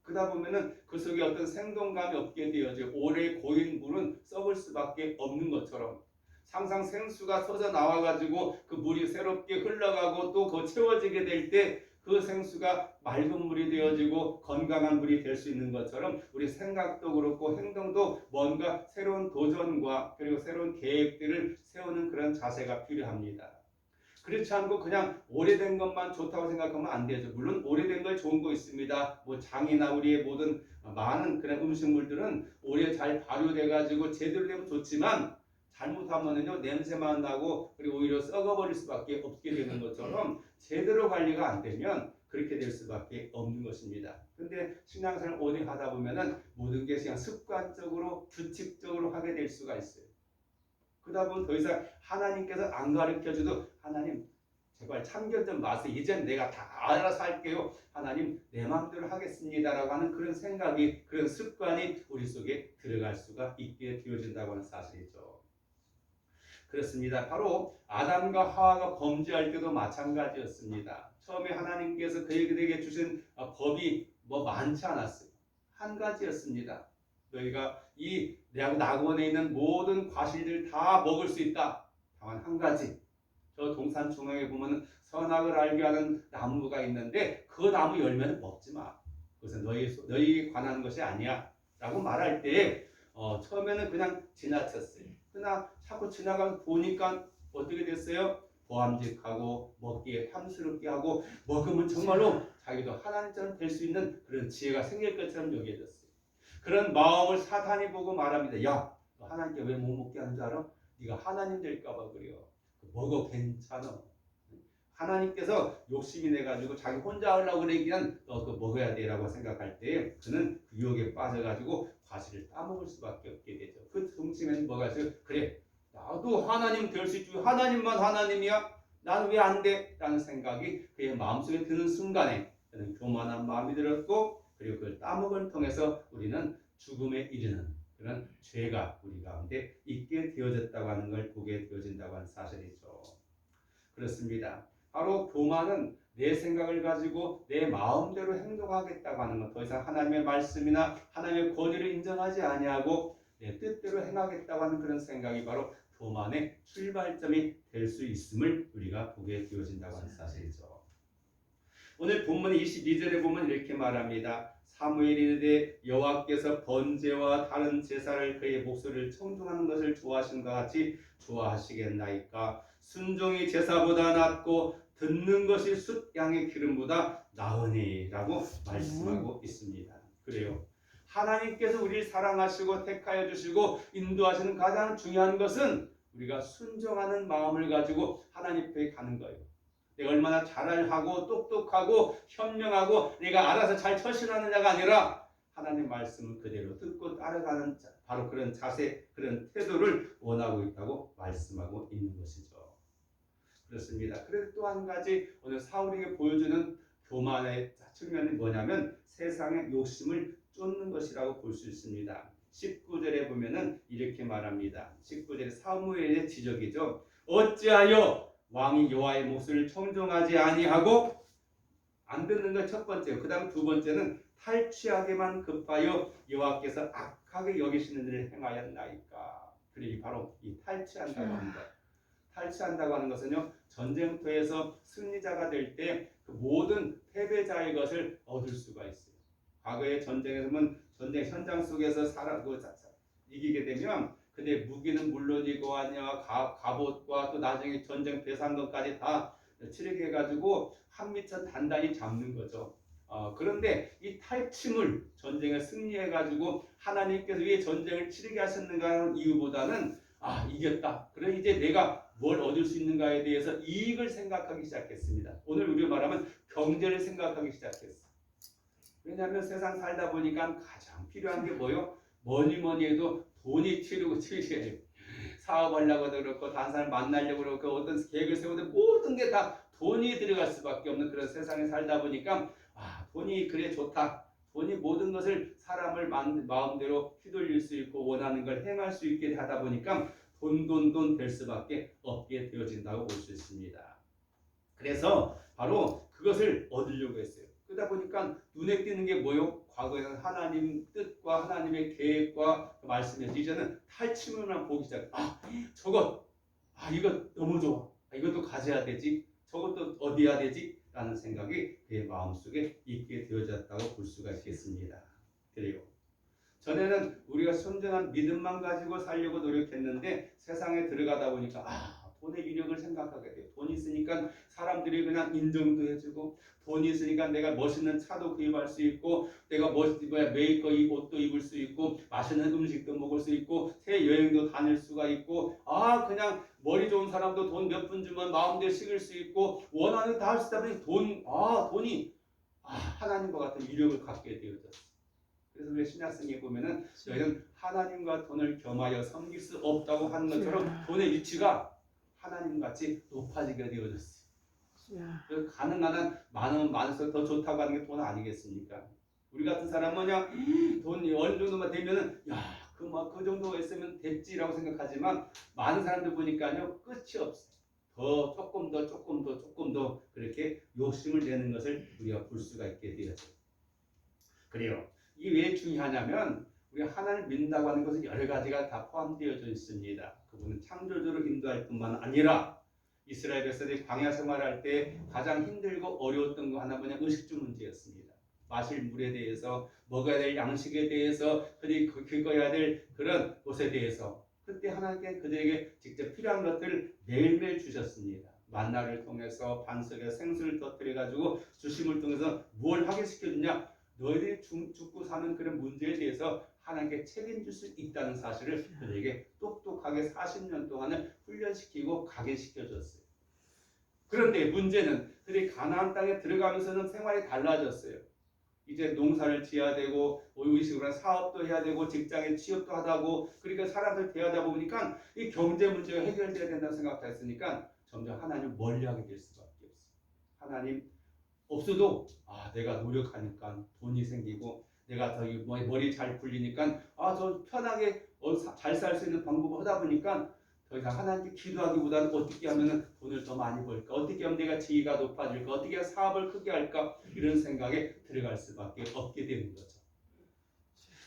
그러다 보면은 그 속에 어떤 생동감이 없게 되어져 오래 고인 물은 썩을 수밖에 없는 것처럼 항상 생수가 솟아 나와가지고 그 물이 새롭게 흘러가고 또 그 채워지게 될 때 그 생수가 맑은 물이 되어지고 건강한 물이 될 수 있는 것처럼 우리 생각도 그렇고 행동도 뭔가 새로운 도전과 그리고 새로운 계획들을 세우는 그런 자세가 필요합니다. 그렇지 않고 그냥 오래된 것만 좋다고 생각하면 안 되죠. 물론 오래된 거 좋은 거 있습니다. 장이나 우리의 모든 많은 그런 음식물들은 오래 잘 발효돼 가지고 제대로 되면 좋지만 잘못하면은요 냄새만 나고 그리고 오히려 썩어버릴 수밖에 없게 되는 것처럼 제대로 관리가 안 되면 그렇게 될 수밖에 없는 것입니다. 근데 신앙생활 오래 하다 보면은 모든 게 그냥 습관적으로 규칙적으로 하게 될 수가 있어요. 그러다 보면 더 이상 하나님께서 안 가르쳐줘도 하나님 제발 참견 좀 마세요. 이젠 내가 다 알아서 할게요. 하나님 내 마음대로 하겠습니다라고 하는 그런 생각이 그런 습관이 우리 속에 들어갈 수가 있게 되어진다고 하는 사실이죠. 그렇습니다. 바로 아담과 하와가 범죄할 때도 마찬가지였습니다. 처음에 하나님께서 그에게 주신 법이 많지 않았어요. 한 가지였습니다. 너희가 이 낙원에 있는 모든 과실들 다 먹을 수 있다. 다만 한 가지. 저 동산 중앙에 보면 선악을 알게 하는 나무가 있는데 그 나무 열매는 먹지 마. 그것은 너희 관한 것이 아니야. 라고 말할 때 처음에는 그냥 지나쳤어요. 그러나 자꾸 지나가서 보니까 어떻게 됐어요? 보암직하고 먹기에 탐스럽게 하고 먹으면 정말로 자기도 하나님처럼 될 수 있는 그런 지혜가 생길 것처럼 여겨졌어요. 그런 마음을 사탄이 보고 말합니다. 야, 너 하나님께 왜 못 먹게 하는 줄 알아? 네가 하나님 될까 봐 그래요. 먹어 괜찮아. 하나님께서 욕심이 내가지고 자기 혼자 하려고 그러기는 너 그거 먹어야 돼라고 생각할 때 그는 그 유혹에 빠져가지고 과실을 따먹을 수밖에 없게 되죠. 그 중심에는 뭐가 있어요? 그래 나도 하나님 될 수 있지 하나님만 하나님이야? 난 왜 안 돼? 라는 생각이 그의 마음속에 드는 순간에 그는 교만한 마음이 들었고 그리고 그걸 따먹을 통해서 우리는 죽음에 이르는 그런 죄가 우리 가운데 있게 되어졌다고 하는 걸 보게 되어진다고 하는 사실이죠. 그렇습니다. 바로 교만은 내 생각을 가지고 내 마음대로 행동하겠다고 하는 것, 더 이상 하나님의 말씀이나 하나님의 권위를 인정하지 아니하고 내 뜻대로 행하겠다고 하는 그런 생각이 바로 교만의 출발점이 될 수 있음을 우리가 보게 되어진다고 하는 사실이죠. 오늘 본문 22절에 보면 이렇게 말합니다. 사무엘이 이르되 여호와께서 번제와 다른 제사를 그의 목소리를 청중하는 것을 좋아하신 것 같이 좋아하시겠나이까. 순종이 제사보다 낫고 듣는 것이 숫 양의 기름보다 나으니 라고 말씀하고 있습니다. 그래요. 하나님께서 우리를 사랑하시고 택하여 주시고 인도하시는 가장 중요한 것은 우리가 순종하는 마음을 가지고 하나님 앞에 가는 거예요. 내가 얼마나 잘하고 똑똑하고 현명하고 내가 알아서 잘 처신하느냐가 아니라 하나님 말씀을 그대로 듣고 따라가는 바로 그런 자세, 그런 태도를 원하고 있다고 말씀하고 있는 것이죠. 그렇습니다. 그래서 또 한 가지 오늘 사울에게 보여주는 교만의 측면이 뭐냐면 세상의 욕심을 쫓는 것이라고 볼 수 있습니다. 19절에 보면은 이렇게 말합니다. 19절에 사무엘의 지적이죠. 어찌하여 왕이 여호와의 목소리를 청종하지 아니하고 안 듣는 것 첫 번째. 그 다음 두 번째는 탈취하게만 급하여 여호와께서 악하게 여기시는 일을 행하였나이까. 그리고 바로 이 탈취한다고 하는 것. 탈취한다고 하는 것은요, 전쟁터에서 승리자가 될 때 그 모든 패배자의 것을 얻을 수가 있어요. 과거의 전쟁에서는 전쟁 현장 속에서 이기게 되면 그때 무기는 물론이고 아니야 갑옷과 또 나중에 전쟁 배상금까지 다 치르게 해가지고 한 미천 단단히 잡는 거죠. 그런데 이 탈취물 전쟁에 승리해가지고 하나님께서 왜 전쟁을 치르게 하셨는가 하는 이유보다는 이겼다. 그래 이제 내가 뭘 얻을 수 있는가에 대해서 이익을 생각하기 시작했습니다. 오늘 우리가 말하면 경제를 생각하기 시작했어. 왜냐하면 세상 살다 보니까 가장 필요한 게 뭐요? 뭐니 해도 돈이 튀고 튀겨요. 사업하려고도 그렇고 다른 사람 만나려고 그렇고 어떤 계획을 세우든 모든 게 다 돈이 들어갈 수밖에 없는 그런 세상에 살다 보니까 돈이 그래 좋다. 돈이 모든 것을 사람을 마음대로 휘둘릴 수 있고 원하는 걸 행할 수 있게 하다 보니까 돈 될 수밖에 없게 되어진다고 볼 수 있습니다. 그래서 바로 그것을 얻으려고 했어요. 그러다 보니까 눈에 띄는 게 뭐요? 과거에는 하나님 뜻과 하나님의 계획과 말씀이었지 이제는 탈취물만 보기 시작. 저것, 이거 너무 좋아. 이것도 가져야 되지. 저것도 얻어야 되지. 라는 생각이 그의 마음속에 있게 되어졌다고 볼 수가 있겠습니다. 그리고 전에는 우리가 순전한 믿음만 가지고 살려고 노력했는데 세상에 들어가다 보니까 돈의 위력을 생각하게 돼요. 돈이 있으니까 사람들이 그냥 인정도 해주고 돈이 있으니까 내가 멋있는 차도 구입할 수 있고 내가 메이커 옷도 입을 수 있고 맛있는 음식도 먹을 수 있고 새 여행도 다닐 수가 있고 그냥 머리 좋은 사람도 돈 몇 푼 주면 마음대로 식을 수 있고 원하는 다 할 수 있다 보니 돈이 하나님과 같은 위력을 갖게 되어졌어요. 그래서 우리 신약성에 보면은 너희는 하나님과 돈을 겸하여 섬길 수 없다고 하는 것처럼 돈의 위치가 하나님같이 높아지게 되어졌어요. 그래서 가능한 한 많을수록 더 좋다고 하는 게 돈 아니겠습니까? 우리 같은 사람은 돈이 어느 정도만 되면은 그 정도 있으면 됐지라고 생각하지만 많은 사람들 보니까요 끝이 없어요. 더 조금 더 그렇게 욕심을 내는 것을 우리가 볼 수가 있게 되었죠. 그래요. 이게 왜 중요하냐면 우리가 하나님을 믿는다고 하는 것은 여러 가지가 다 포함되어져 있습니다. 그분은 창조주로 인도할 뿐만 아니라 이 이스라엘 백성들이 광야 생활할 때 가장 힘들고 어려웠던 거 하나 뭐냐 의식주 문제였습니다. 마실 물에 대해서 먹어야 될 양식에 대해서 그들이 긁어야 될 그런 것에 대해서 그때 하나님께 그들에게 직접 필요한 것들을 매일매일 주셨습니다. 만나를 통해서 반석에 생수를 터뜨려 가지고 주심을 통해서 뭘 하게 시켜주냐 너희들이 죽고 사는 그런 문제에 대해서 하나님께 책임질 수 있다는 사실을 그들에게 똑똑하게 40년 동안을 훈련시키고 각인시켜줬어요. 그런데 문제는 그들이 가나안 땅에 들어가면서는 생활이 달라졌어요. 이제 농사를 지어야 되고 의식으로 사업도 해야 되고 직장에 취업도 하다고 그러니까 사람들 대하다 보니까 이 경제 문제가 해결돼야 된다고 생각했으니까 점점 하나님 멀리하게 될 수밖에 없어요. 하나님 없어도 내가 노력하니까 돈이 생기고 내가 더 머리 잘 굴리니까 더 편하게 잘 살 수 있는 방법을 하다 보니까 더 이상 하나님께 기도하기보다는 어떻게 하면 돈을 더 많이 벌까, 어떻게 하면 내가 지위가 높아질까, 어떻게 하면 사업을 크게 할까 이런 생각에 들어갈 수밖에 없게 되는 거죠.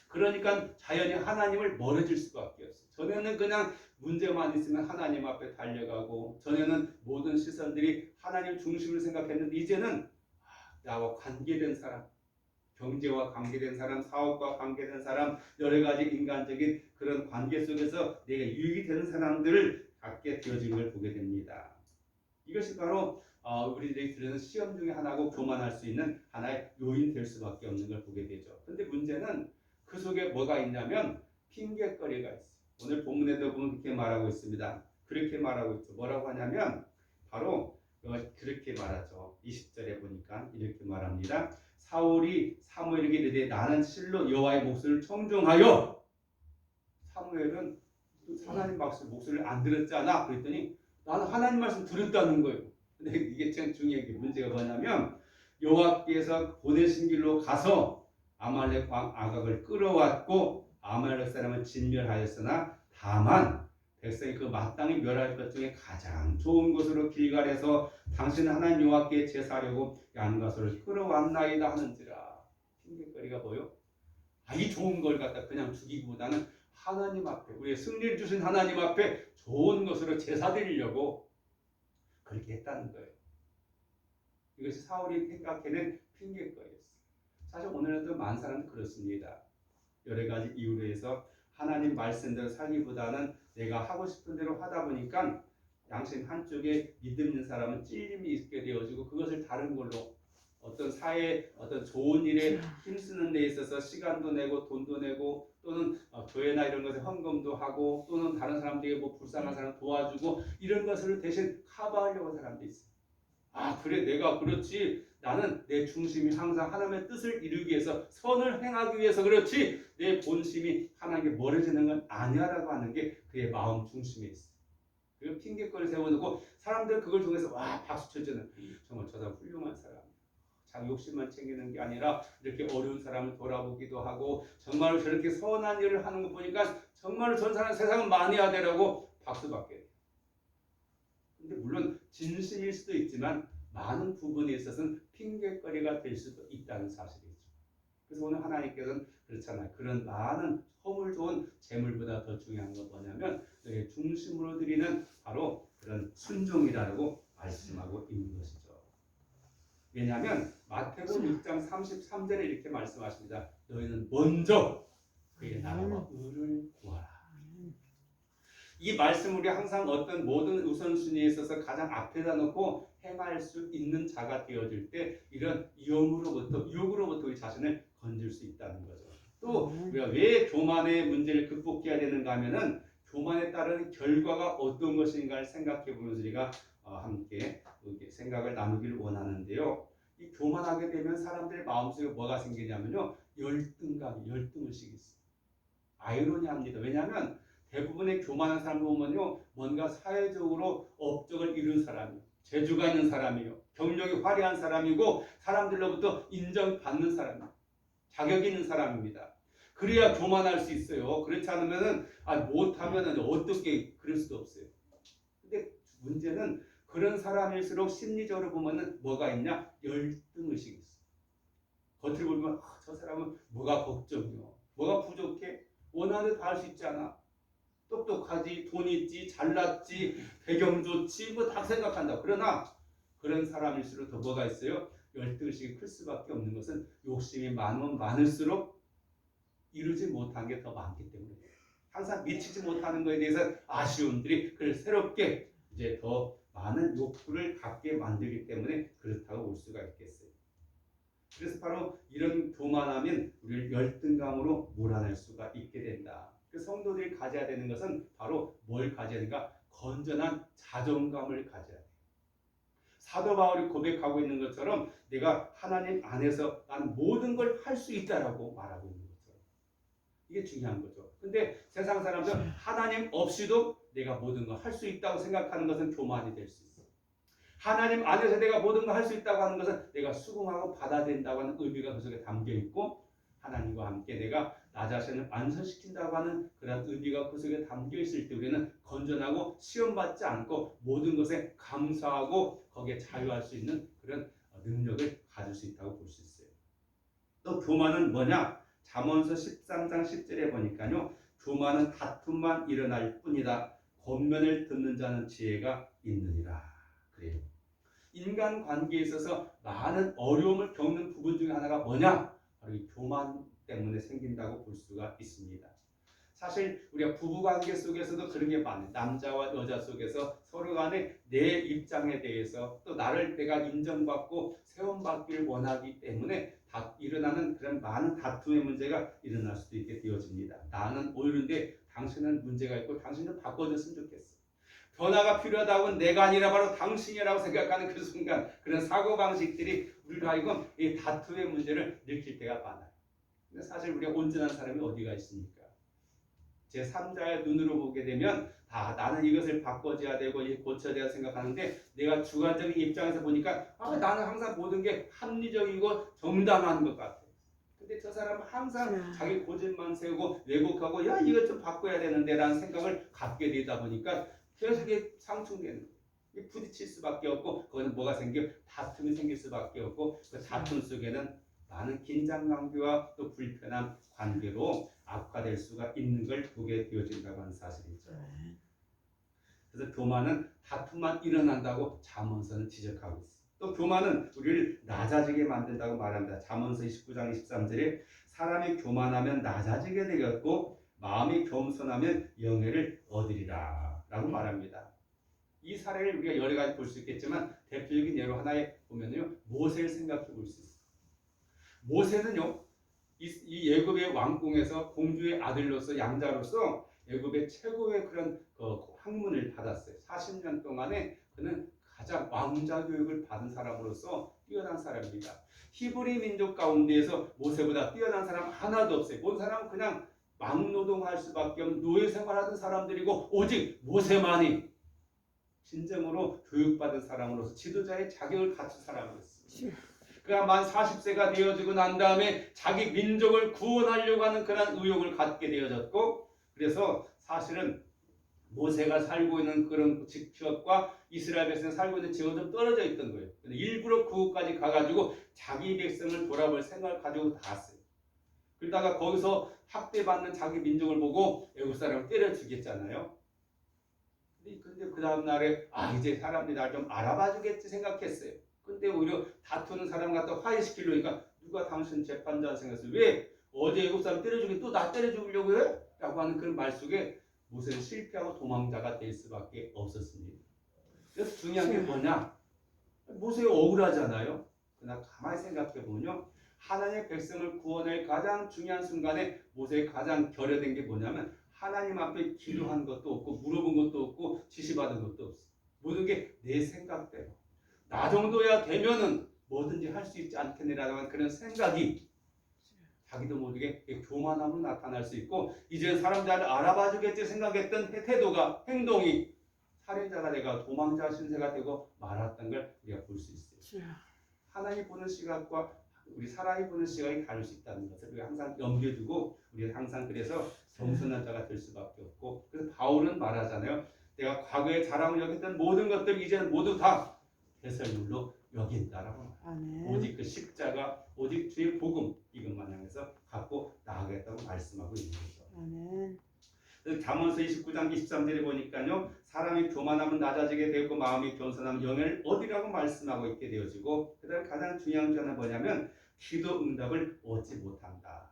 그러니까 자연히 하나님을 멀어질 수밖에 없어요. 전에는 그냥 문제만 있으면 하나님 앞에 달려가고 전에는 모든 시선들이 하나님 중심을 생각했는데 이제는 나와 관계된 사람, 경제와 관계된 사람, 사업과 관계된 사람, 여러 가지 인간적인 그런 관계 속에서 내가 유익이 되는 사람들을 갖게 되어진 걸 보게 됩니다. 이것이 바로 우리들이 들은 시험 중에 하나고 교만할 수 있는 하나의 요인 될 수밖에 없는 걸 보게 되죠. 그런데 문제는 그 속에 뭐가 있냐면 핑계거리가 있어요. 오늘 본문에도 보면 그렇게 말하고 있습니다. 그렇게 말하고 있죠. 뭐라고 하냐면 바로 그렇게 말하죠. 20절에 보니까 이렇게 말합니다. 사울이 사무엘에게 이르되 나는 실로 여호와의 목소리를 청중하여 사무엘은 하나님 목소리를 안 들었잖아. 그랬더니 나는 하나님 말씀 들었다는 거예요. 근데 이게 참 중요한 게 문제가 뭐냐면 여호와께서 보내신 길로 가서 아말렉 왕 아각을 끌어왔고 아말렉 사람을 진멸하였으나 다만 백성이 그 마땅히 멸할 것 중에 가장 좋은 곳으로 길갈에서 당신 하나님 여호와께 제사하려고 양과 소를 끌어왔나이다 하는지라. 핑계거리가 뭐요? 이 좋은 걸 갖다 그냥 죽이기보다는 하나님 앞에 우리의 승리를 주신 하나님 앞에 좋은 것으로 제사 드리려고 그렇게 했다는 거예요. 이것이 사울이 생각해낸 핑계거리였어요. 사실 오늘날도 많은 사람들이 그렇습니다. 여러 가지 이유로 해서 하나님 말씀대로 살기보다는 내가 하고 싶은 대로 하다 보니까 양심 한쪽에 믿음 있는 사람은 찔림이 있게 되어지고 그것을 다른 걸로 어떤 사회 어떤 좋은 일에 힘쓰는 데 있어서 시간도 내고 돈도 내고 또는 교회나 이런 것에 헌금도 하고 또는 다른 사람들에게 불쌍한 사람 도와주고 이런 것을 대신 커버하려고 하는 사람도 있어요. 그래 내가 그렇지 나는 내 중심이 항상 하나님의 뜻을 이루기 위해서 선을 행하기 위해서 그렇지 내 본심이 하나님께 멀어지는 건 아니야라고 하는 게 그의 마음 중심에 있어요. 그리고 핑계거리 세워놓고 사람들 그걸 통해서 박수 쳐주는 정말 저 사람 훌륭한 사람. 자기 욕심만 챙기는 게 아니라 이렇게 어려운 사람을 돌아보기도 하고 정말로 저렇게 선한 일을 하는 거 보니까 정말로 전 사람 세상은 많이 하더라고 박수받게 돼요. 근데 물론 진심일 수도 있지만 많은 부분에 있어서는 핑계거리가 될 수도 있다는 사실이죠. 그래서 오늘 하나님께서는 그렇잖아요. 그런 많은 허물 좋은 재물보다 더 중요한 건 뭐냐면 너의 중심으로 드리는 바로 그런 순종이라고 말씀하고 있는 것이죠. 왜냐하면 마태복음 6장 33절에 이렇게 말씀하십니다. 너희는 먼저 그의 나라와 의를 구하라. 이 말씀을 우리 항상 어떤 모든 우선순위에 있어서 가장 앞에다 놓고 행할 수 있는 자가 되어질 때 이런 유혹으로부터 우리 자신을 건질 수 있다는 거죠. 또 우리가 왜 교만의 문제를 극복해야 되는가 하면은 교만에 따른 결과가 어떤 것인가를 생각해 보면서 우리가 함께 생각을 나누기를 원하는데요. 이 교만하게 되면 사람들의 마음속에 뭐가 생기냐면요. 열등의식이 있어요. 아이러니합니다. 왜냐하면 대부분의 교만한 사람 보면요. 뭔가 사회적으로 업적을 이룬 사람이에요. 재주가 있는 사람이에요. 경력이 화려한 사람이고 사람들로부터 인정받는 사람이에요. 자격 있는 사람입니다. 그래야 교만할 수 있어요. 그렇지 않으면은 못하면은 어떻게 그럴 수도 없어요. 근데 문제는 그런 사람일수록 심리적으로 보면은 뭐가 있냐? 열등의식이 있어요. 겉으로 보면 저 사람은 뭐가 걱정이요? 뭐가 부족해? 원하는 다 할 수 있지 않아? 똑똑하지, 돈 있지, 잘났지, 배경 좋지, 뭐 다 생각한다. 그러나 그런 사람일수록 더 뭐가 있어요? 열등의식이 클 수밖에 없는 것은 욕심이 많으면 많을수록 이루지 못한 게 더 많기 때문에 항상 미치지 못하는 것에 대해서 아쉬움들이 그걸 새롭게 이제 더 많은 욕구를 갖게 만들기 때문에 그렇다고 볼 수가 있겠어요. 그래서 바로 이런 교만하면 우리를 열등감으로 몰아낼 수가 있게 된다. 그 성도들이 가져야 되는 것은 바로 뭘 가져야 되는가? 건전한 자존감을 가져야 돼. 사도 바울이 고백하고 있는 것처럼 내가 하나님 안에서 난 모든 걸 할 수 있다라고 말하고 있는 것처럼 이게 중요한 거죠. 근데 세상 사람들 하나님 없이도 내가 모든 걸 할 수 있다고 생각하는 것은 교만이 될 수 있어요. 하나님 안에서 내가 모든 걸 할 수 있다고 하는 것은 내가 수긍하고 받아들인다고 하는 의미가 그 속에 담겨 있고 하나님과 함께 내가 나 자신을 완성시킨다고 하는 그런 의미가 그 속에 담겨 있을 때 우리는 건전하고 시험받지 않고 모든 것에 감사하고 거기에 자유할 수 있는 그런 능력을 가질 수 있다고 볼 수 있어요. 또 교만은 뭐냐? 잠언서 13장 10절에 보니까요. 교만은 다툼만 일어날 뿐이다. 권면을 듣는 자는 지혜가 있느니라. 그래요. 인간 관계에 있어서 많은 어려움을 겪는 부분 중에 하나가 뭐냐? 바로 이 교만 때문에 생긴다고 볼 수가 있습니다. 사실 우리가 부부관계 속에서도 그런 게 많아요. 남자와 여자 속에서 서로 간에 내 입장에 대해서 또 나를 내가 인정받고 세움받기를 원하기 때문에 일어나는 그런 많은 다툼의 문제가 일어날 수도 있게 되어집니다. 나는 옳은데 당신은 문제가 있고 당신은 바꿔줬으면 좋겠어. 변화가 필요하다고 내가 아니라 바로 당신이라고 생각하는 그 순간 그런 사고방식들이 우리로 하여금 이 다툼의 문제를 느낄 때가 많아요. 근데 사실 우리가 온전한 사람이 어디가 있습니까? 제3자의 눈으로 보게 되면 나는 이것을 바꿔줘야 되고 고쳐야 되고 생각하는데 내가 주관적인 입장에서 보니까 나는 항상 모든 게 합리적이고 정당한 것 같아. 근데 저 사람은 항상 자기 고집만 세우고 왜곡하고 야 이것 좀 바꿔야 되는데 라는 생각을 갖게 되다 보니까 계속 이게 상충되는 거예요. 부딪힐 수밖에 없고 거기는 뭐가 생겨? 다툼이 생길 수밖에 없고 그 다툼 속에는 많은 긴장관계와 또 불편한 관계로 악화될 수가 있는 걸 보게 되어진다고 하는 사실이죠. 그래서 교만은 다툼만 일어난다고 잠언서는 지적하고 있습니다. 또 교만은 우리를 낮아지게 만든다고 말합니다. 잠언서 29장 23절에 사람이 교만하면 낮아지게 되겠고 마음이 겸손하면 영예를 얻으리라 라고 말합니다. 이 사례를 우리가 여러 가지 볼 수 있겠지만 대표적인 예로 하나에 보면요 모세를 생각해 볼 수 있어요. 모세는요 이 애굽의 왕궁에서 공주의 아들로서 양자로서 애굽의 최고의 그런 학문을 받았어요. 40년 동안에 그는 가장 왕자 교육을 받은 사람으로서 뛰어난 사람입니다. 히브리 민족 가운데에서 모세보다 뛰어난 사람 하나도 없어요. 모든 사람은 그냥 막노동할 수밖에 없는 노예 생활하던 사람들이고 오직 모세만이 진정으로 교육받은 사람으로서 지도자의 자격을 갖춘 사람이었습니다. 그가 만 40세가 되어지고 난 다음에 자기 민족을 구원하려고 하는 그런 의욕을 갖게 되어졌고 그래서 사실은 모세가 살고 있는 그런 지역과 이스라엘 백성이 살고 있는 지역은 좀 떨어져 있던 거예요. 근데 일부러 그곳까지 가가지고 자기 백성을 돌아볼 생각을 가지고 갔어요. 그러다가 거기서 학대받는 자기 민족을 보고 애국 사람을 때려 죽였잖아요. 근데 그 다음 날에 이제 사람들이 날 좀 알아봐 주겠지 생각했어요. 근데 오히려 다투는 사람 갖다 화해시키려니까 누가 당신 재판자 생각했어요. 왜 어제 애국 사람 때려 죽이 또 나 때려 죽이려고 해? 라고 하는 그런 말 속에 모세는 실패하고 도망자가 될 수밖에 없었습니다. 그래서 중요한 게 뭐냐? 모세가 억울하잖아요. 그러나 가만히 생각해 보면요. 하나님의 백성을 구원할 가장 중요한 순간에 모세의 가장 결여된 게 뭐냐면 하나님 앞에 기도한 것도 없고 물어본 것도 없고 지시받은 것도 없어요. 모든 게 내 생각대로. 나 정도야 되면은 뭐든지 할 수 있지 않겠느냐라는 그런 생각이 자기도 모르게 교만함으로 나타날 수 있고 이제 사람들을 알아봐 주겠지 생각했던 태도가 행동이 살인자가 되고 도망자 신세가 되고 말았던 걸 우리가 볼 수 있어요. 하나님 보는 시각과 우리 사람이 보는 시각이 다를 수 있다는 것을 우리가 항상 염두에 두고 우리가 항상 그래서 겸손한 자가 될 수밖에 없고 그래서 바울은 말하잖아요. 내가 과거에 자랑을 여겼던 모든 것들을 이제는 모두 다 배설물로 여긴다라고. 오직 그 십자가, 오직 주의 복음 이것만 향해서 갖고 나아가겠다고 말씀하고 있는 거죠. 잠언서 29장 23절에 보니까요, 사람이 교만하면 낮아지게 되고 마음이 겸손하면 영예를 얻으라고 말씀하고 있게 되어지고, 그다음 가장 중요한 점은 뭐냐면 기도 응답을 얻지 못한다.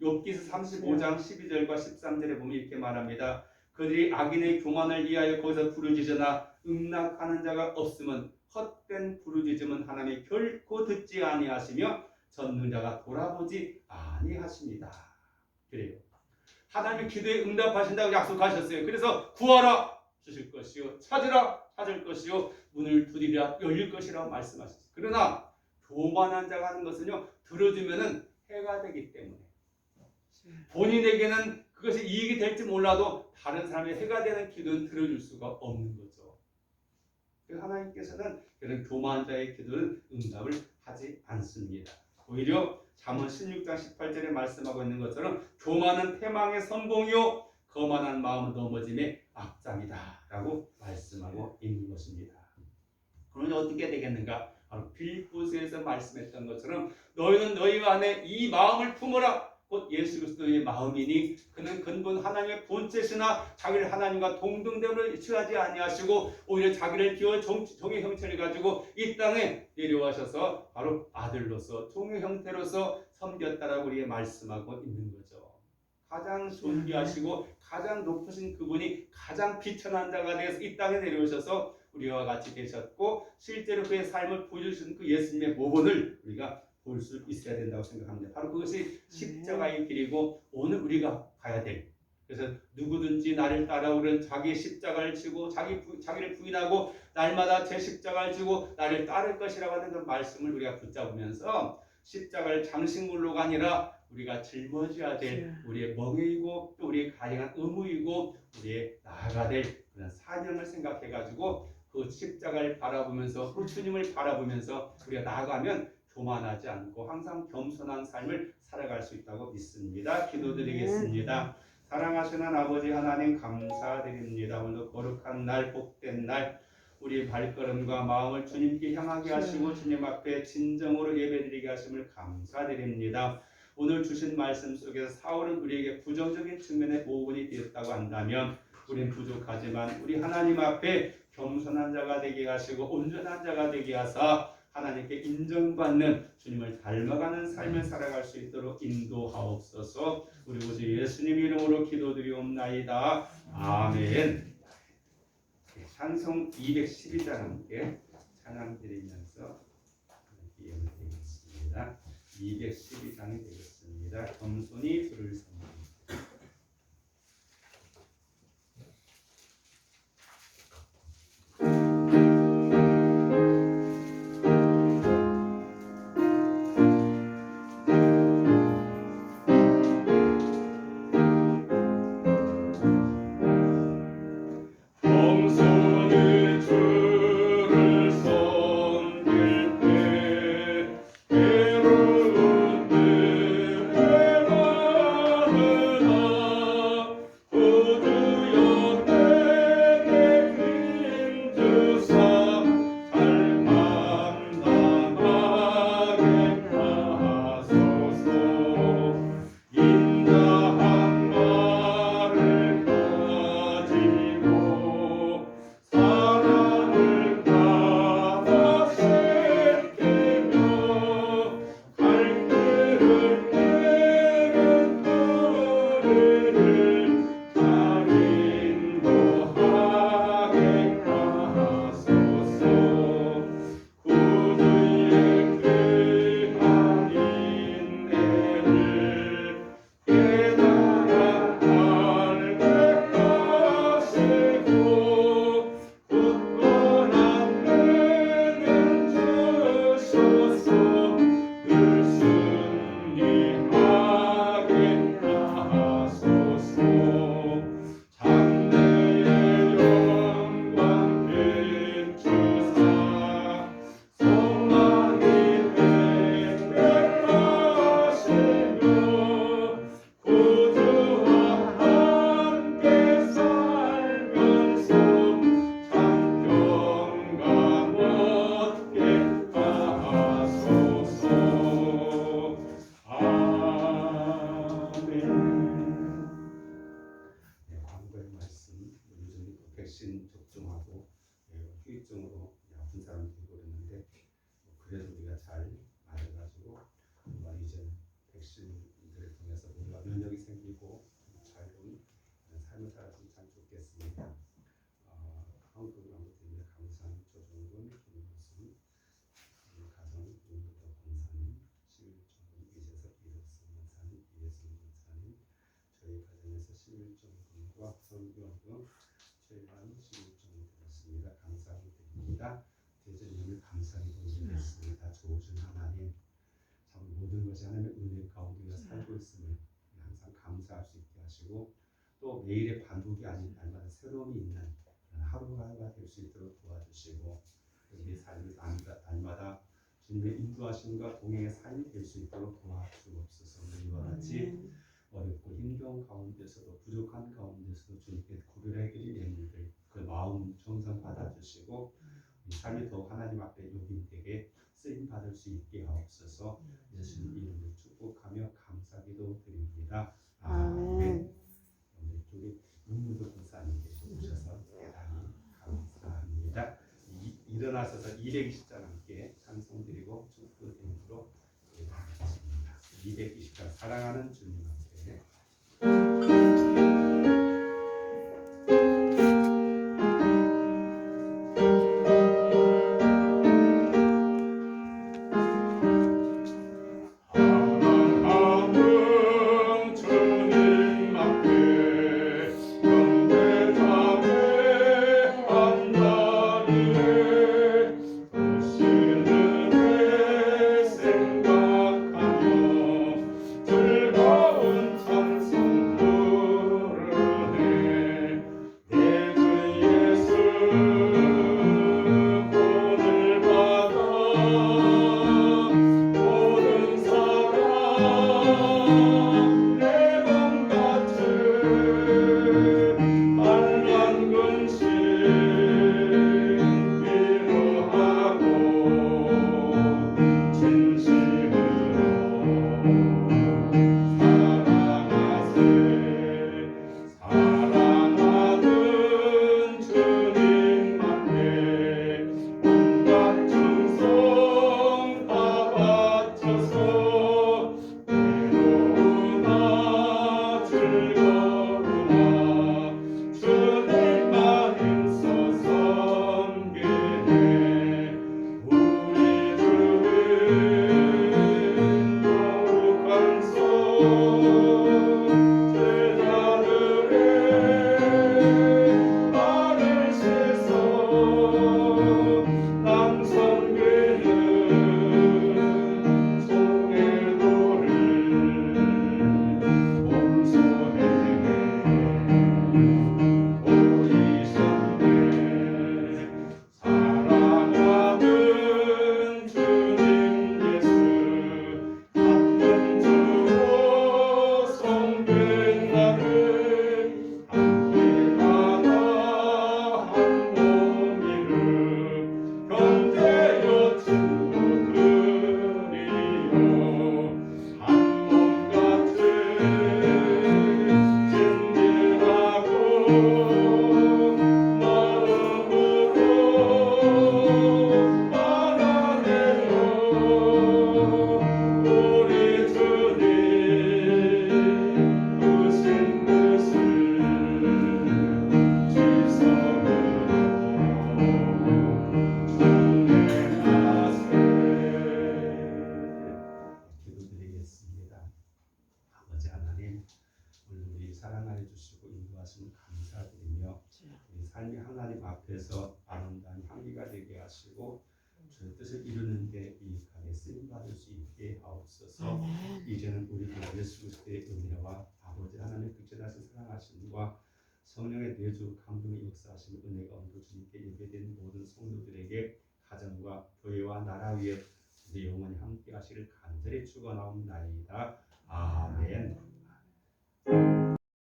욥기서 35장 12절과 13절에 보면 이렇게 말합니다. 그들이 악인의 교만을 위하여 거기서 부르짖으나 응답하는 자가 없으면 헛된 부르짖음은 하나님이 결코 듣지 아니하시며 전능자가 돌아보지 아니하십니다. 그래요. 하나님이 기도에 응답하신다고 약속하셨어요. 그래서 구하라 주실 것이요, 찾으라 찾을 것이요, 문을 두드리라 열릴 것이라고 말씀하셨어요. 그러나 교만한 자가 하는 것은요, 들어주면은 해가 되기 때문에 본인에게는 그것이 이익이 될지 몰라도 다른 사람의 해가 되는 기도는 들어줄 수가 없는 거죠. 그래서 하나님께서는 그런 교만한 자의 기도는 응답을 하지 않습니다. 오히려 잠언 16장 18절에 말씀하고 있는 것처럼 교만은 패망의 선봉이요 거만한 마음은 넘어짐의 악장이다 라고 말씀하고 있는 것입니다. 그러면 어떻게 되겠는가? 바로 빌립보서에서 말씀했던 것처럼 너희는 너희 안에 이 마음을 품어라. 곧 예수 그리스도의 마음이니 그는 근본 하나님의 본체시나 자기를 하나님과 동등됨을 취하지 아니하시고 오히려 자기를 비워 종의 형체를 가지고 이 땅에 내려와셔서 바로 아들로서 종의 형태로서 섬겼다라고 우리에게 말씀하고 있는 거죠. 가장 존귀하시고 가장 높으신 그분이 가장 비천한 자가 되어서 이 땅에 내려오셔서 우리와 같이 계셨고 실제로 그의 삶을 보여주신 그 예수님의 모본을 우리가 볼 수 있어야 된다고 생각합니다. 바로 그것이 십자가의 길이고 오늘 우리가 가야 될, 그래서 누구든지 나를 따라오는 자기 십자가를 지고 자기를 부인하고 날마다 제 십자가를 지고 나를 따를 것이라고 하는 그 말씀을 우리가 붙잡으면서 십자가를 장식물로가 아니라 우리가 짊어져야 될 우리의 멍에이고 또 우리의 가증한 의무이고 우리의 나아가야 될 그런 사명을 생각해가지고 그 십자가를 바라보면서 그 주님을 바라보면서 우리가 나아가면 교만하지 않고 항상 겸손한 삶을 살아갈 수 있다고 믿습니다. 기도드리겠습니다. 사랑하시는 아버지 하나님 감사드립니다. 오늘 거룩한 날, 복된 날, 우리 발걸음과 마음을 주님께 향하게 하시고 주님 앞에 진정으로 예배드리게 하심을 감사드립니다. 오늘 주신 말씀 속에서 사울은 우리에게 부정적인 측면의 보훈이 되었다고 한다면 우리는 부족하지만 우리 하나님 앞에 겸손한 자가 되게 하시고 온전한 자가 되게 하사 하나님께 인정받는 주님을 닮아가는 삶을 살아갈 수 있도록 인도하옵소서. 우리 오직 예수님 이름으로 기도드리옵나이다. 아멘. 찬송 212장 함께 찬양 드리면서 예언 드리겠습니다. 212장이 되겠습니다. 겸손히 주를 섬깁니다. 누리고 자유로운 삶을 살았으면 참 좋겠습니다. 한국으로 드립니다. 감사한 조정군, 김무순, 가정 윤부터 권사님, 신일종 이재석 이덕수 권사님, 이예순 권사님, 저희 가정에서 신일종군과 성교군 최일환 신일종 되었습니다. 감사하게 드립니다. 대전님을 감사하게 드리겠습니다. 좋으신 하나님, 참 모든 것이 하나님의 은혜 가운데 우리가 살고 있음을 항상 감사할 수 있게 하시고 또 매일의 반복이 아닌 날마다 새로움이 있는 하루하루가 될 수 있도록 도와주시고 우리 삶을 날마다 주님의 인도하심과 동행의 삶이 될 수 있도록 도와주옵소서. 이와 같이 어렵고 힘겨운 가운데서도 부족한 가운데서도 주님께 구별해드릴 예물들 그 마음 정성 받아주시고 이 삶이 더욱 하나님 앞에 요긴되게 쓰임 받을 수 있게 하옵소서. 예수님 이름으로 축복하며 감사기도 드립니다. 아멘. 오늘 우리 문무도 권사님께 오셔서 대단히 감사합니다. 일어나셔서 220장 함께 찬송드리고 축복드림으로 마치겠습니다. 220장 사랑하는 주님 앞에 삶이 하나님 앞에서 아름다운 향기가 되게 하시고 주의 뜻을 이루는 데 유익하게 쓰임 받을 수 있게 하옵소서. 이제는 우리 주 예수 그리스도의 은혜와 아버지 하나님의 극진하신 사랑하심과 성령의 내주 감동의 역사하심 은혜가 온도 주님께 예배된 모든 성도들에게 가정과 교회와 나라 위에 영원히 함께 하시길 간절히 축원하옵나이다. 아멘.